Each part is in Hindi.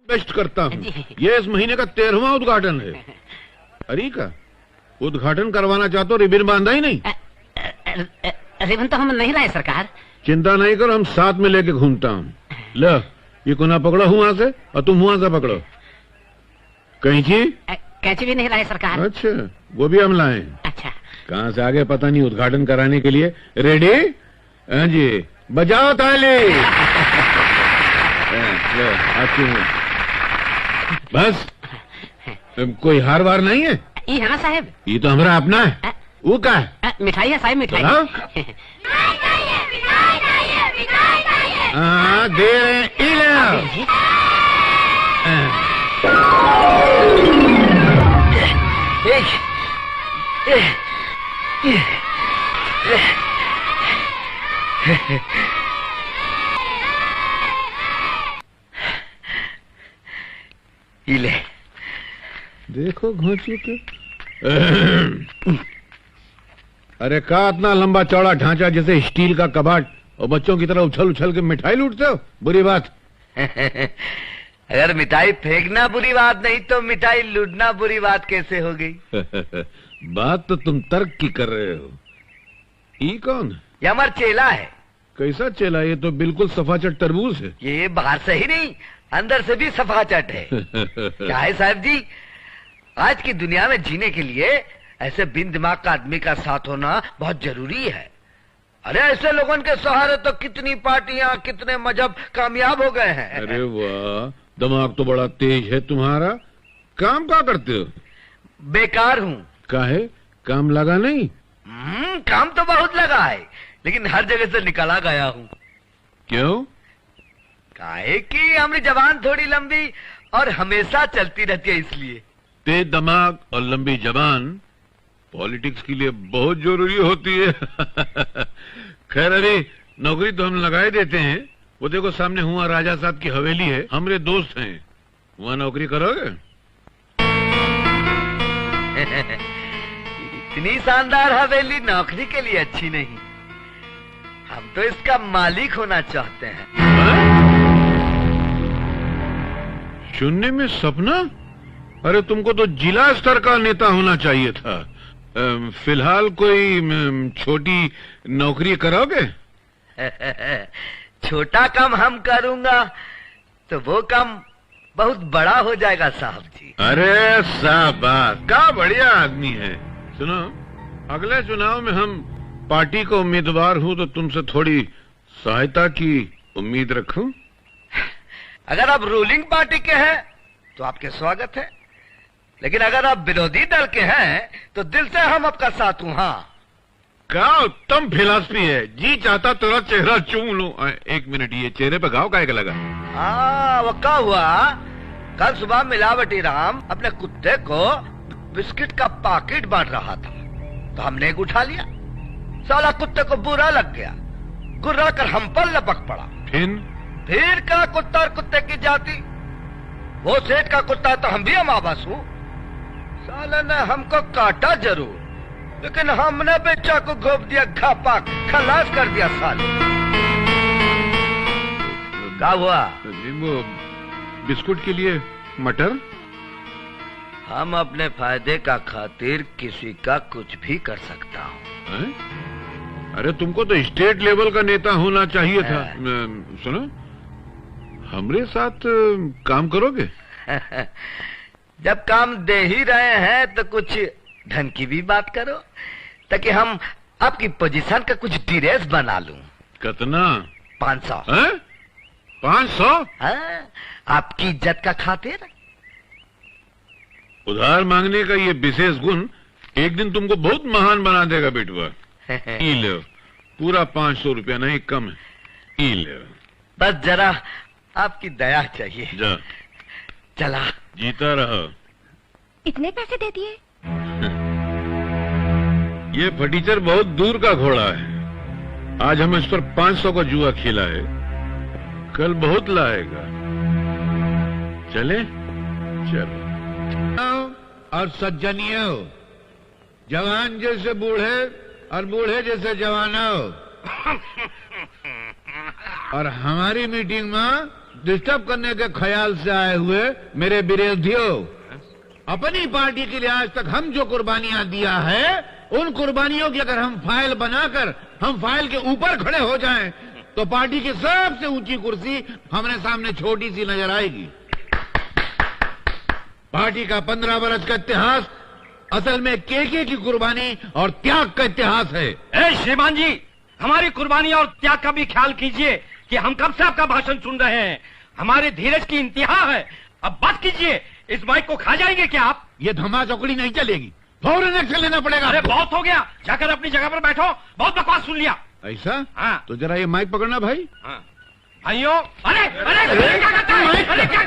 बेस्ट करता हूँ। ये इस महीने का 13वां उद्घाटन है। अरे का उद्घाटन करवाना चाहते हो, रिबिन बांधा ही नहीं? रिबन तो हम नहीं लाए सरकार। चिंता नहीं करो, हम साथ में लेके घूमता हूँ। लो ये कोना पकड़ो वहां से और तुम वहां से पकड़ो। कैंची? कैंची भी नहीं लाए सरकार। अच्छा वो भी हम लाए। अच्छा कहाँ से आगे पता नहीं, उद्घाटन कराने के लिए। रेडी? हाँ जी, बजाओ ताली। लो आती हूँ। बस कोई हार वार नहीं है? ये है ना साहब। ये तो हमारा अपना है। वो क्या है? मिठाई है साहब, मिठाई। हाँ दे रहे हैं। ले देखो घोंचू के। अरे का इतना लंबा चौड़ा ढांचा जैसे स्टील का कबाट, और बच्चों की तरह उछल उछल के मिठाई लूटते हो? बुरी बात। अगर मिठाई फेंकना बुरी बात नहीं तो मिठाई लूटना बुरी बात कैसे हो गई? बात तो तुम तर्क की कर रहे हो। ये कौन? ये हमारा चेला है। कैसा चेला? ये तो बिल्कुल सफाचट तरबूज है। ये बाहर से ही नहीं अंदर से भी सफाचट है। क्या है साहब जी, आज की दुनिया में जीने के लिए ऐसे बिन दिमाग का आदमी का साथ होना बहुत जरूरी है। अरे ऐसे लोगों के सहारे तो कितनी पार्टियां, कितने मजहब कामयाब हो गए हैं। अरे वाह, दिमाग तो बड़ा तेज है तुम्हारा। काम क्या करते हो? बेकार हूँ। काहे? काम लगा नहीं? काम तो बहुत लगा है, लेकिन हर जगह से निकाला गया हूँ। क्यों? काहे कि हमारी जबान थोड़ी लंबी और हमेशा चलती रहती है, इसलिए। तेज दिमाग और लंबी जबान पॉलिटिक्स के लिए बहुत जरूरी होती है। खैर अरे नौकरी तो हम लगाए देते हैं। वो देखो सामने हुआ राजा साहब की हवेली है, हमारे दोस्त हैं। वहाँ नौकरी करोगे? इतनी शानदार हवेली नौकरी के लिए अच्छी नहीं। हम तो इसका मालिक होना चाहते हैं। चुनने में सपना? अरे तुमको तो जिला स्तर का नेता होना चाहिए था। फिलहाल कोई छोटी नौकरी करोगे? छोटा काम हम करूंगा तो वो काम बहुत बड़ा हो जाएगा साहब जी। अरे शाबाश, क्या बढ़िया आदमी है। सुनो, अगले चुनाव में हम पार्टी का उम्मीदवार हूँ तो तुमसे थोड़ी सहायता की उम्मीद रखूं। अगर आप रूलिंग पार्टी के हैं तो आपके स्वागत है, लेकिन अगर आप विरोधी दल के हैं तो दिल से हम आपका साथ हूँ। हाँ, क्या उत्तम फिलॉसफी है। जी चाहता तेरा चेहरा चूम लूं। एक मिनट, ये चेहरे पे घाव काहे का लगा? वो क्या हुआ, कल सुबह मिलावटी राम अपने कुत्ते को बिस्किट का पैकेट बांट रहा था तो हमने एक उठा लिया। साला कुत्ते को बुरा लग गया, गुर्रा कर हम पर लपक पड़ा। फिर का कुत्ता और कुत्ते की जाति। वो सेठ का कुत्ता तो हम भी अमावस हूँ। साले ने हमको काटा जरूर, लेकिन हमने बेचा को घोप दिया, घापा खलास कर दिया साले। क्या हुआ? वो बिस्कुट के लिए मटर। हम अपने फायदे का खातिर किसी का कुछ भी कर सकता हूँ। अरे तुमको तो स्टेट लेवल का नेता होना चाहिए था। सुनो, हमरे साथ काम करोगे? जब काम दे ही रहे हैं तो कुछ ढंग की भी बात करो, ताकि हम आपकी पोजीशन का कुछ ड्रेस बना लूं। कितना? 500। 500? आपकी इज्जत का खातिर। उधार मांगने का ये विशेष गुण एक दिन तुमको बहुत महान बना देगा बेटवा। ई लो, पूरा 500 रुपया, नहीं कम है। ई लो। बस जरा आपकी दया चाहिए। जा। चला। जीता रहो। इतने पैसे दे दिए? ये फटीचर बहुत दूर का घोड़ा है। आज हम इस पर 500 का जुआ खेला है, कल बहुत लाएगा। चले? चलो। और सज्जनियों, जवान जैसे बूढ़े और बूढ़े जैसे जवानों, और हमारी मीटिंग में डिस्टर्ब करने के ख्याल से आए हुए मेरे विरोधियों, अपनी पार्टी के लिए आज तक हम जो कुर्बानियां दिया है, उन कुर्बानियों की अगर हम फाइल बनाकर हम फाइल के ऊपर खड़े हो जाएं, तो पार्टी की सबसे ऊंची कुर्सी हमारे सामने छोटी सी नजर आएगी। पार्टी का 15 वर्ष का इतिहास असल में केके की कुर्बानी और त्याग का इतिहास है। श्रीमान जी, हमारी कुर्बानी और त्याग का भी ख्याल कीजिए कि हम कब से आपका भाषण सुन रहे हैं। हमारे धीरज की इंतहा है, अब बस कीजिए। इस माइक को खा जाएंगे क्या आप? ये धमा चौकड़ी नहीं चलेगी, फौरन एक्शन लेना पड़ेगा। अरे बहुत हो गया, जाकर अपनी जगह पर बैठो, बहुत बकवास सुन लिया। ऐसा? हाँ। तो जरा ये माइक पकड़ना भाई। हाँ। भाइयों, अरे क्या करता है? अरे क्या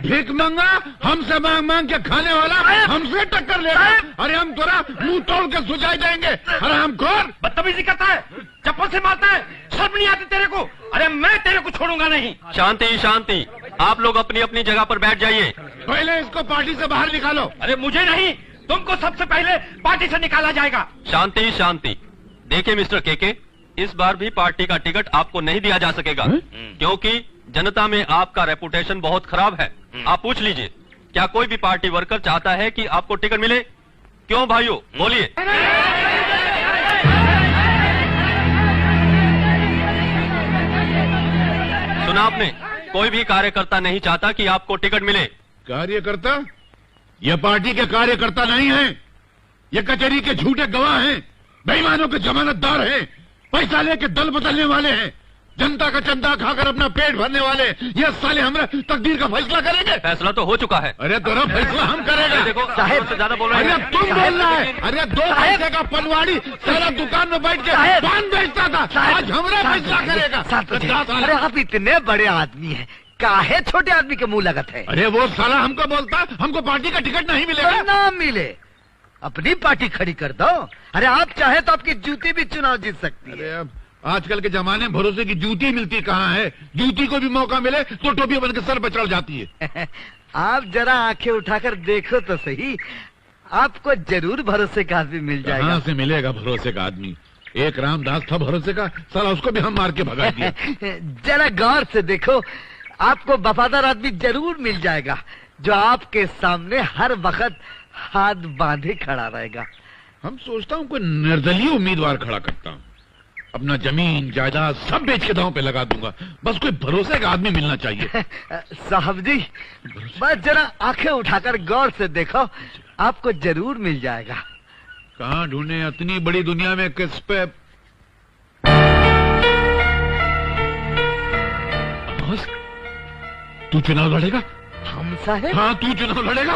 भीख मांगा, हमसे मांग मांग के खाने वाला हमसे टक्कर लेगा। अरे हम थोड़ा मुंह तोड़ के सुझाई देंगे। अरे हम खोर बदतमीजी करता है, चप्पल से मारता है, शर्म नहीं आती तेरे को? अरे मैं तेरे को छोड़ूंगा नहीं। शांति शांति, आप लोग अपनी अपनी जगह पर बैठ जाइए। पहले इसको पार्टी से बाहर निकालो। अरे मुझे नहीं, तुमको सबसे पहले पार्टी से निकाला जाएगा। शांति शांति। देखिए मिस्टर केके, इस बार भी पार्टी का टिकट आपको नहीं दिया जा सकेगा, क्योंकि जनता में आपका रेपुटेशन बहुत खराब है। आप पूछ लीजिए, क्या कोई भी पार्टी वर्कर चाहता है कि आपको टिकट मिले? क्यों भाइयों, बोलिए। सुना आपने, कोई भी कार्यकर्ता नहीं चाहता कि आपको टिकट मिले। कार्यकर्ता? ये पार्टी के कार्यकर्ता नहीं हैं, ये कचहरी के झूठे गवाह हैं, बेईमानों के जमानतदार हैं, पैसा लेके दल बदलने वाले हैं, जनता का चंदा खाकर अपना पेट भरने वाले। ये साले हमारे तकदीर का फैसला करेंगे। फैसला तो हो चुका है। अरे तेरा फैसला हम करेंगे। देखो साहब से ज्यादा बोल रहे हैं। अरे तुम बोल रहा है। अरे 2 पैसे का पनवाड़ी सारा दुकान में बैठ के पान बेचता था, आज हमारा फैसला करेगा। अरे आप इतने बड़े आदमी हैं, काहे छोटे आदमी के मुंह लगत है? अरे वो साला हमको बोलता हमको पार्टी का टिकट नहीं मिलेगा। ना मिले, अपनी पार्टी खड़ी कर दो। अरे आप चाहे तो आपकी जूती भी चुनाव जीत सकती है। अरे अब आजकल के जमाने में भरोसे की जूती मिलती कहाँ है? जूती को भी मौका मिले तो टोपी बन के सर पर चढ़ जाती है। आप जरा आंखें उठाकर देखो तो सही, आपको जरूर भरोसे का आदमी मिल जाएगा। कहाँ से मिलेगा भरोसे का आदमी? एक रामदास था भरोसे का, साला उसको भी हम मार के भगा दिया। जरा गौर से देखो, आपको वफादार आदमी जरूर मिल जाएगा, जो आपके सामने हर वक्त हाथ बांधे खड़ा रहेगा। हम सोचता हूँ कोई निर्दलीय उम्मीदवार खड़ा करता हूँ, अपना जमीन जायदाद सब बेच के दांव पे लगा दूंगा, बस कोई भरोसे का आदमी मिलना चाहिए। साहब जी, बस जरा आंखें उठाकर गौर से देखो, आपको जरूर मिल जाएगा। कहाँ ढूंढे इतनी बड़ी दुनिया में? किस पे? तू चुनाव लड़ेगा? हम साहब? हाँ, तू चुनाव लड़ेगा।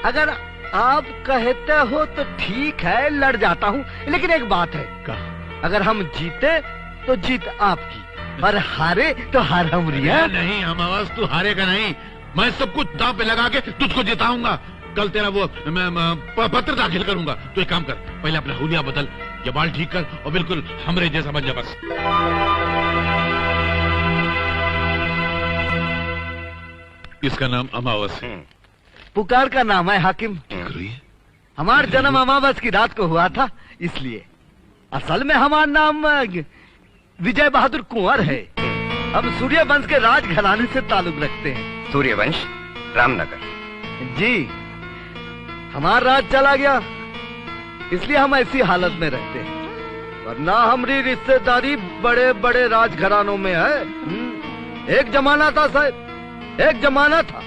अगर आप कहते हो तो ठीक है, लड़ जाता हूँ, लेकिन एक बात है। कहा? अगर हम जीते तो जीत आपकी, और हारे तो हार हमारी है। नहीं हम आवाज, तू हारेगा नहीं। मैं सब कुछ दांव पे लगा के तुझको जिताऊंगा। कल तेरा वो मैं पत्र दाखिल करूंगा। तो एक काम कर, पहले अपना हुलिया बदल, ये बाल ठीक कर और बिल्कुल हमरे जैसा बन जा बस। इसका नाम अमावस है। पुकार का नाम है हाकिम। हमारा जन्म अमावस की रात को हुआ था, इसलिए असल में हमारा नाम विजय बहादुर कुंवर है। हम सूर्यवंश के राज घराने से ताल्लुक रखते हैं। सूर्यवंश, रामनगर। जी, हमारा राज चला गया, इसलिए हम ऐसी हालत में रहते हैं, वरना हमारी रिश्तेदारी बड़े बड़े राज घरानों में है। एक जमाना था साहब, एक जमाना था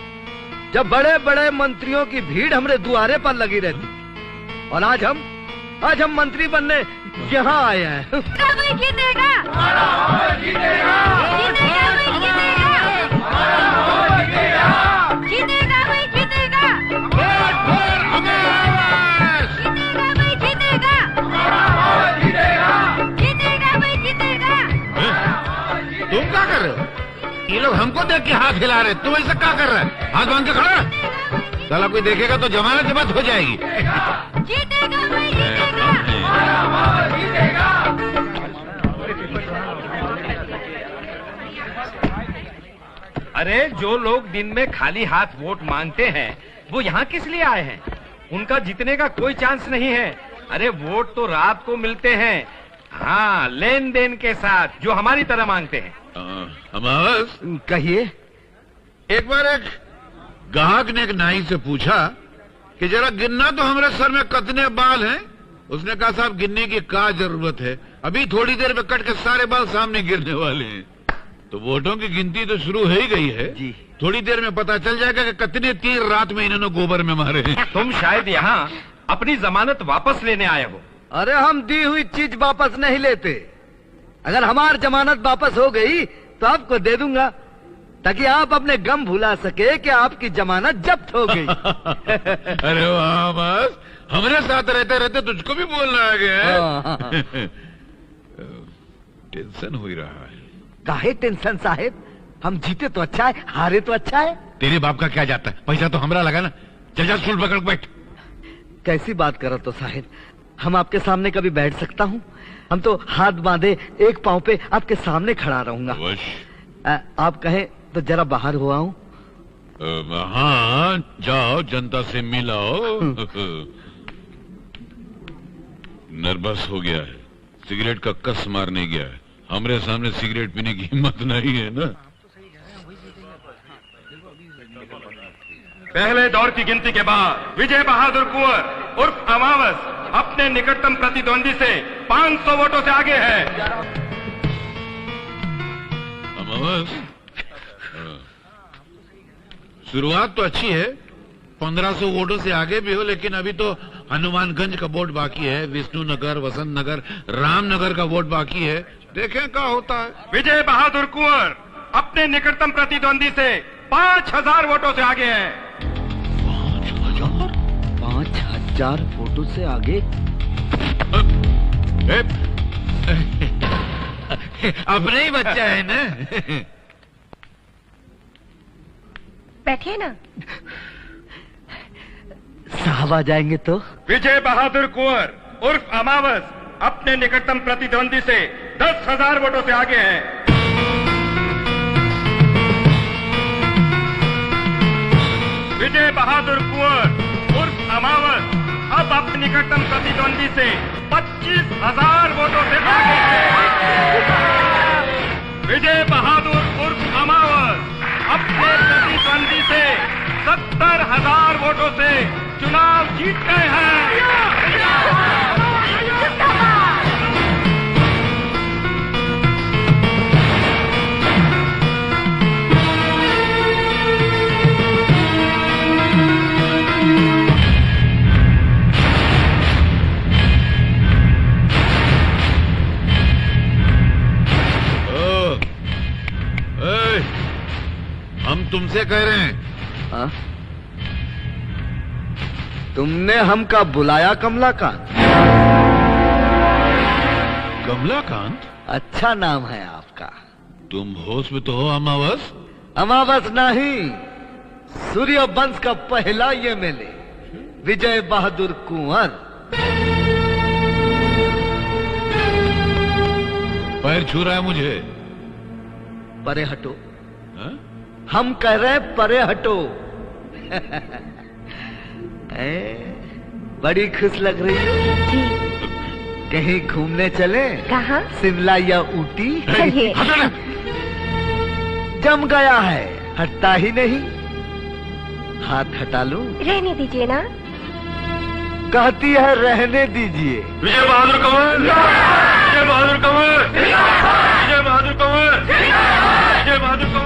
जब बड़े बड़े मंत्रियों की भीड़ हमरे द्वारे पर लगी रहती, और आज हम मंत्री बनने यहाँ आए हैं। तुम क्या कर रहे हो? ये लोग हमको देख के हाथ हिला रहे, तुम ऐसा क्या कर रहे हैं? हाथ बांध के खड़ा। साला कोई देखेगा तो जमानत की बात हो जाएगी। जीतेगा भाई, जीतेगा। अरे जो लोग दिन में खाली हाथ वोट मांगते हैं, वो यहाँ किस लिए आए हैं? उनका जीतने का कोई चांस नहीं है। अरे वोट तो रात को मिलते हैं, हाँ, लेन देन के साथ जो हमारी तरह मांगते हैं। अमावस, कहिए। एक बार एक ग्राहक ने एक नाई से पूछा कि जरा गिनना तो हमारे सर में कितने बाल हैं। उसने कहा साहब गिनने की क्या जरूरत है, अभी थोड़ी देर में कट के सारे बाल सामने गिरने वाले हैं। तो वोटों की गिनती तो शुरू हो ही गई है जी। थोड़ी देर में पता चल जाएगा कि कितने तीर रात में इन्होंने गोबर में मारे हैं। तुम शायद यहाँ अपनी जमानत वापस लेने आए हो। अरे हम दी हुई चीज वापस नहीं लेते। अगर हमारी जमानत वापस हो गई तो आपको दे दूंगा, ताकि आप अपने गम भुला सके कि आपकी जमानत जब्त हो गई। अरे वाह, बस हमारे साथ रहते रहते तुझको भी बोलना आ गया है। टेंशन हो ही रहा है। काहे टेंशन साहेब, हम जीते तो अच्छा है, हारे तो अच्छा है। तेरे बाप का क्या जाता है, पैसा तो हमरा लगा ना। चल जा स्टूल पकड़ के बैठ। कैसी बात करो तो साहेब, हम आपके सामने कभी बैठ सकता हूँ? हम तो हाथ बांधे एक पांव पे आपके सामने खड़ा रहूंगा। आप कहें तो जरा बाहर हो आऊं? हाँ जाओ, जनता से मिलाओ। नर्वस हो गया है, सिगरेट का कस मारने गया है। हमरे सामने सिगरेट पीने की हिम्मत नहीं है ना। पहले दौर की गिनती के बाद विजय बहादुर कुंवर उर्फ अमावस अपने निकटतम प्रतिद्वंदी से 500 वोटों से आगे है। अमावस, शुरुआत तो अच्छी है, 1500 वोटों से आगे भी हो, लेकिन अभी तो हनुमानगंज का वोट बाकी है, विष्णुनगर, वसंत नगर, रामनगर का वोट बाकी है। देखें क्या होता है। विजय बहादुर कुंवर अपने निकटतम प्रतिद्वंदी से 5000 वोटों से आगे है। 5000 वोटों से आगे? अपने ही बच्चा है ना। बैठिए ना। साहब आ जाएंगे तो? विजय बहादुर कुंवर उर्फ अमावस अपने निकटतम प्रतिद्वंदी से 10,000 वोटों से आगे है। विजय बहादुर कुंवर उर्फ अमावस अब अपने निकटतम प्रतिद्वंदी से 25,000 वोटों से आगे है। विजय बहादुर उर्फ अमावस अपने प्रतिद्वंदी से 70,000 वोटों से चुनाव जीत गए हैं। हम तुमसे कह रहे हैं। हाँ? तुमने हमका बुलाया कमलाकांत? कमलाकांत? अच्छा नाम है आपका। तुम होश में तो हो अमावस? अमावस नहीं, सूर्य वंश का पहला ये मेले विजय बहादुर कुंवर। पैर छू रहा है मुझे। परे हटो। हा? हम कह रहे हैं परे हटो। बड़ी खुश लग रही हो। कहीं घूमने चले? कहाँ? शिमला या ऊटी? चलिए। जम गया है, हटता ही नहीं। हाथ हटा लूं? रहने दीजिए ना। कहती है रहने दीजिए। विजय बहादुर कंवर, विजय बहादुर कंवर, विजय बहादुर कंवर, विजय बहादुर कंवर।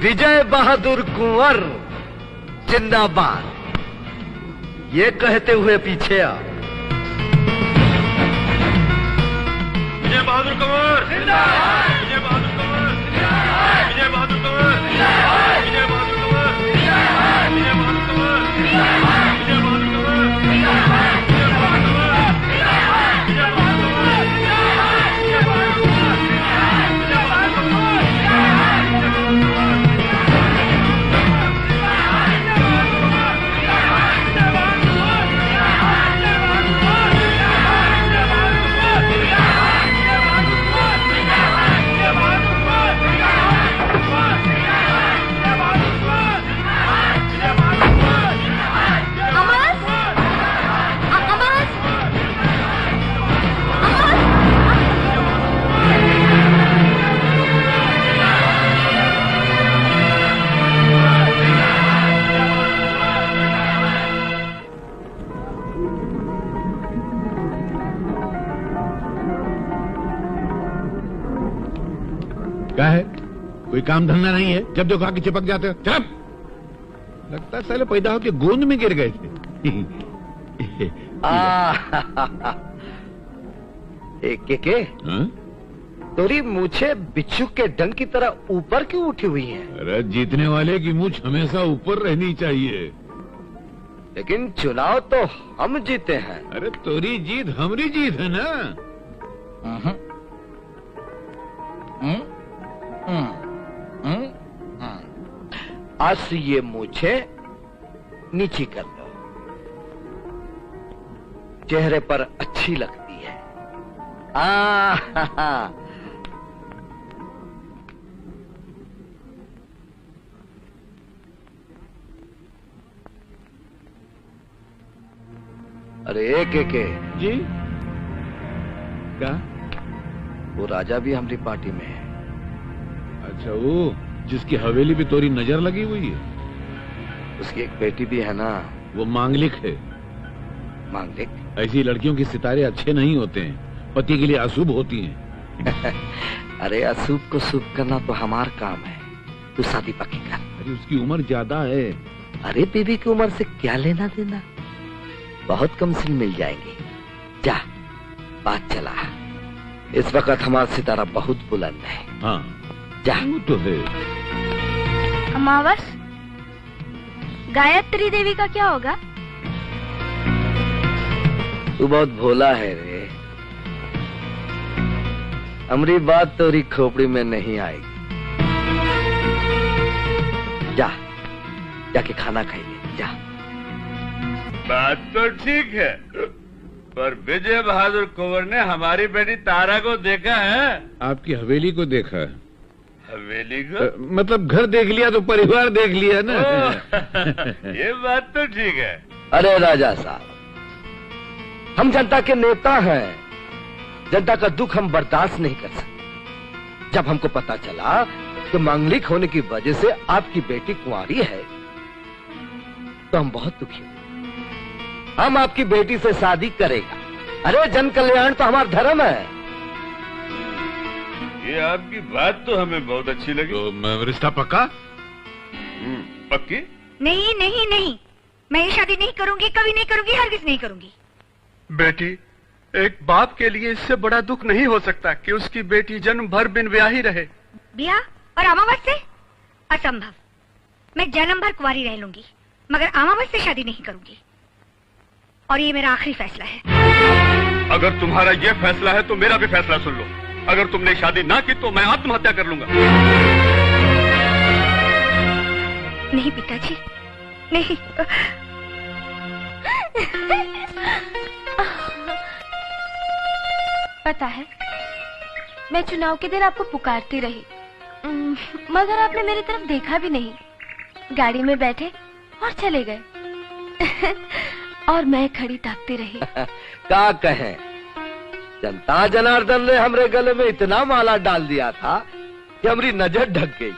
विजय बहादुर कुंवर जिंदाबाद, ये कहते हुए पीछे आ। विजय बहादुर कंवर, विजय बहादुर कंवर, विजय बहादुर कंवर, विजय बहादुर कंवर, विजय बहादुर कंवर, विजय बहादुर कंवर। क्या है, कोई काम धंधा नहीं है? जब देखो आके चिपक जाते हो। चल, लगता है साले पैदा होके गोंद में गिर गए थे। के तोरी मूछे बिच्छू के डंक की तरह ऊपर क्यों उठी हुई है? अरे जीतने वाले की मूछ हमेशा ऊपर रहनी चाहिए। लेकिन चुनाव तो हम जीते हैं। अरे तोरी जीत हमारी जीत है ना। आज से ये मूछे नीची कर लो, चेहरे पर अच्छी लगती है। अरे के जी क्या? वो राजा भी हमारी पार्टी में है। अच्छा, वो जिसकी हवेली पे तोरी नजर लगी हुई है? उसकी एक बेटी भी है ना। वो मांगलिक है। मांगलिक? ऐसी लड़कियों के सितारे अच्छे नहीं होते हैं, पति के लिए अशुभ होती हैं। अरे अशुभ को शुभ करना तो हमारा काम है। तू शादी पक्की कर। अरे उसकी उम्र ज्यादा है। अरे बीबी की उम्र से क्या लेना देना, बहुत कम सिन मिल जाएंगे। जा, बात चला। इस वक्त हमारा सितारा बहुत बुलंद है। हाँ जा। वो तो है। अमावस, गायत्री देवी का क्या होगा? तू बहुत भोला है रे। हमारी बात तोरी खोपड़ी में नहीं आएगी। जा, जाके खाना खाइए। जा। बात तो ठीक है, पर विजय बहादुर कुंवर ने हमारी बेटी तारा को देखा है? आपकी हवेली को देखा है। हवेली को? मतलब घर देख लिया तो परिवार देख लिया ना। ये बात तो ठीक है। अरे राजा साहब, हम जनता के नेता हैं। जनता का दुख हम बर्दाश्त नहीं कर सकते। जब हमको पता चला कि मांगलिक होने की वजह से आपकी बेटी कुंवारी है, तो हम बहुत दुखी हुए। हम आपकी बेटी से शादी करेगा। अरे जन कल्याण तो हमारा धर्म है। ये आपकी बात तो हमें बहुत अच्छी लगी। तो रिश्ता पक्का? पक्की? नहीं नहीं नहीं, मैं ये शादी नहीं करूंगी, कभी नहीं करूंगी, हरगिज नहीं करूंगी। बेटी, एक बाप के लिए इससे बड़ा दुख नहीं हो सकता कि उसकी बेटी जन्म भर बिन ब्याही रहे। ब्याह और अमावस से? असंभव। मैं जन्म भर कुंवारी रह लूंगी, मगर अमावस से शादी नहीं करूंगी। और ये मेरा आखिरी फैसला है। अगर तुम्हारा ये फैसला है तो मेरा भी फैसला सुन लो। अगर तुमने शादी ना की तो मैं आत्महत्या कर लूंगा। नहीं पिताजी, नहीं। पता है, मैं चुनाव के दिन आपको पुकारती रही, मगर आपने मेरी तरफ देखा भी नहीं। गाड़ी में बैठे और चले गए। और मैं खड़ी ताकती रही। क्या कहें, जनता जनार्दन ने हमरे गले में इतना माला डाल दिया था कि हमारी नजर ढक गई।